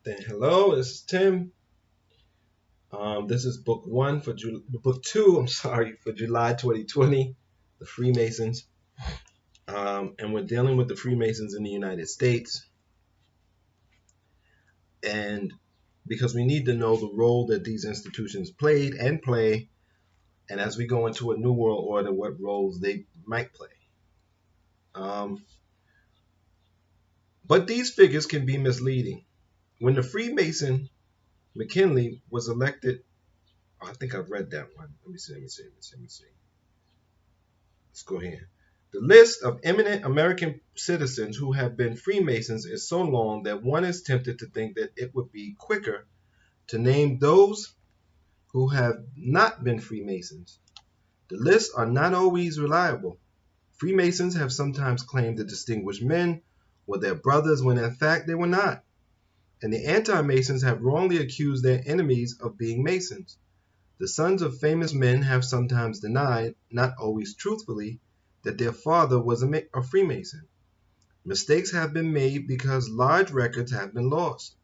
Then hello, this is Tim. This is book two. I'm sorry, for July 2020, the Freemasons, and we're dealing with the Freemasons in the United States, and because we need to know the role that these institutions played and play, and as we go into a new world order, what roles they might play. Um, but these figures can be misleading. When the Freemason McKinley was elected, I think I've read that one. Let me see. Let's go here. The list of eminent American citizens who have been Freemasons is so long that one is tempted to think that it would be quicker to name those who have not been Freemasons. The lists are not always reliable. Freemasons have sometimes claimed the distinguished men were their brothers when in fact they were not. And the anti-Masons have wrongly accused their enemies of being Masons. The sons of famous men have sometimes denied, not always truthfully, that their father was a Freemason. Mistakes have been made because large records have been lost,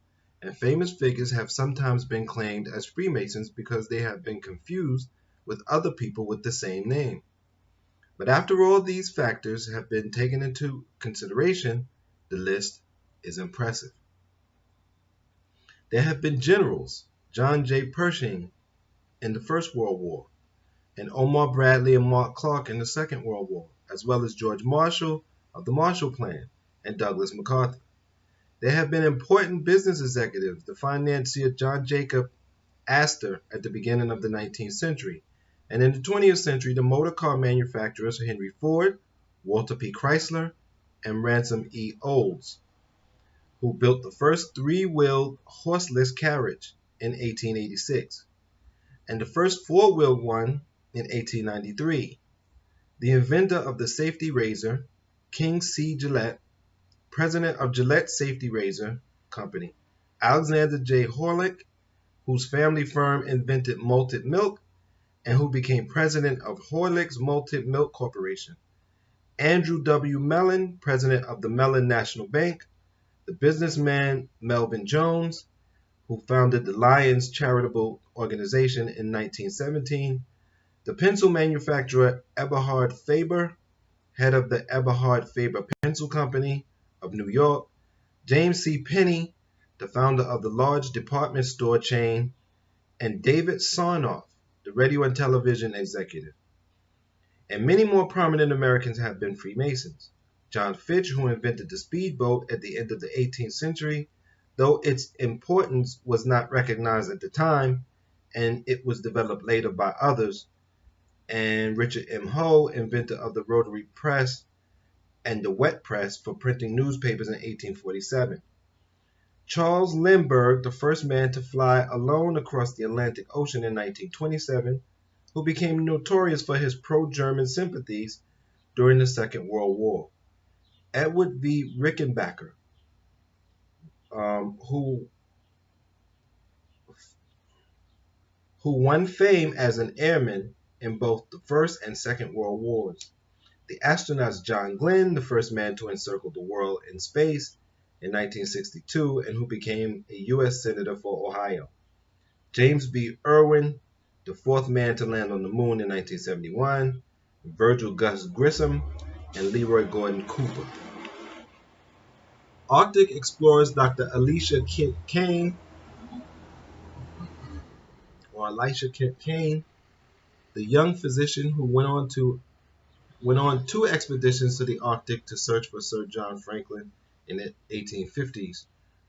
and famous figures have sometimes been claimed as Freemasons because they have been confused with other people with the same name. But after all these factors have been taken into consideration, the list is impressive. There have been generals, John J. Pershing in the First World War, and Omar Bradley and Mark Clark in the Second World War, as well as George Marshall of the Marshall Plan and Douglas MacArthur. There have been important business executives, the financier John Jacob Astor at the beginning of the 19th century, and in the 20th century, the motor car manufacturers Henry Ford, Walter P. Chrysler, and Ransom E. Olds, who built the first three-wheeled horseless carriage in 1886, and the first four-wheeled one in 1893. The inventor of the safety razor, King C. Gillette, president of Gillette Safety Razor Company, Alexander J. Horlick, whose family firm invented malted milk and who became president of Horlick's Malted Milk Corporation, Andrew W. Mellon, president of the Mellon National Bank, the businessman Melvin Jones, who founded the Lions Charitable Organization in 1917, the pencil manufacturer Eberhard Faber, head of the Eberhard Faber Pencil Company of New York, James C. Penney, the founder of the large department store chain, and David Sarnoff, the radio and television executive. And many more prominent Americans have been Freemasons. John Fitch, who invented the speedboat at the end of the 18th century, though its importance was not recognized at the time, and it was developed later by others, and Richard M. Hoe, inventor of the rotary press and the wet press for printing newspapers in 1847. Charles Lindbergh, the first man to fly alone across the Atlantic Ocean in 1927, who became notorious for his pro-German sympathies during the Second World War. Edward V. Rickenbacker, who won fame as an airman in both the First and Second World Wars. The astronauts John Glenn, the first man to encircle the world in space in 1962 and who became a U.S. Senator for Ohio. James B. Irwin, the fourth man to land on the moon in 1971. Virgil Gus Grissom, and Leroy Gordon Cooper. Arctic explorers Dr. Elisha Kane, the young physician who went on two expeditions to the Arctic to search for Sir John Franklin in the 1850s.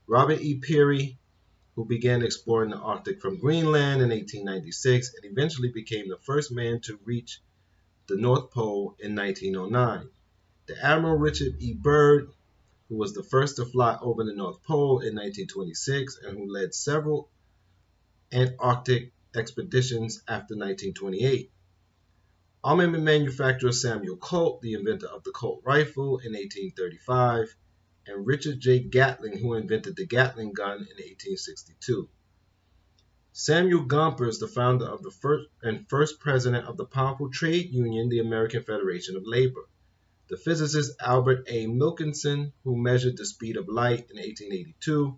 Robert E. Peary, who began exploring the Arctic from Greenland in 1896 and eventually became the first man to reach the North Pole in 1909. The Admiral Richard E. Byrd, who was the first to fly over the North Pole in 1926 and who led several Antarctic expeditions after 1928. Armament manufacturer Samuel Colt, the inventor of the Colt rifle in 1835, and Richard J. Gatling, who invented the Gatling gun in 1862. Samuel Gompers, the founder of the first president of the powerful trade union, the American Federation of Labor. The physicist Albert A. Wilkinson, who measured the speed of light in 1882.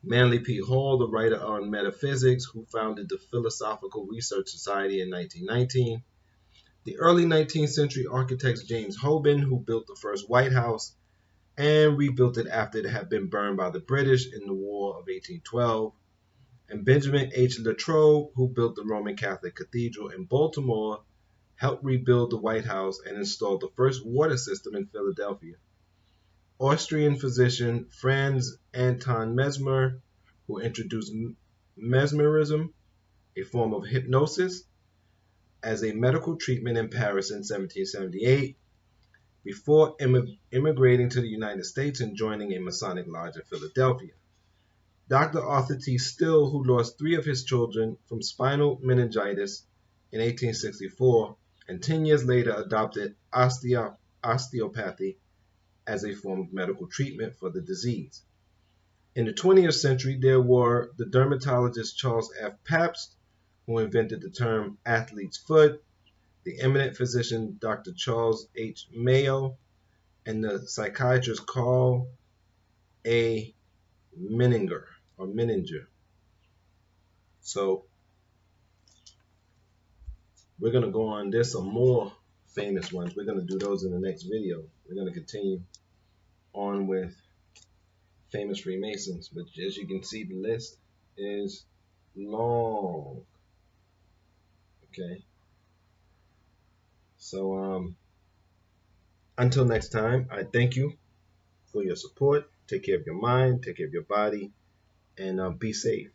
Manly P. Hall, the writer on metaphysics, who founded the Philosophical Research Society in 1919. The early 19th century architects James Hoban, who built the first White House and rebuilt it after it had been burned by the British in the War of 1812. And Benjamin H. Latrobe, who built the Roman Catholic Cathedral in Baltimore, helped rebuild the White House and installed the first water system in Philadelphia. Austrian physician Franz Anton Mesmer, who introduced mesmerism, a form of hypnosis, as a medical treatment in Paris in 1778, before immigrating to the United States and joining a Masonic lodge in Philadelphia. Dr. Arthur T. Still, who lost 3 of his children from spinal meningitis in 1864, and 10 years later adopted osteopathy as a form of medical treatment for the disease. In the 20th century, there were the dermatologist Charles F. Pabst, who invented the term athlete's foot, the eminent physician Dr. Charles H. Mayo, and the psychiatrist Carl A. Menninger. So we're going to go on. There's some more famous ones. We're going to do those in the next video. We're going to continue on with famous Freemasons. But as you can see, the list is long. Okay. So until next time, I thank you for your support. Take care of your mind, take care of your body, and be safe.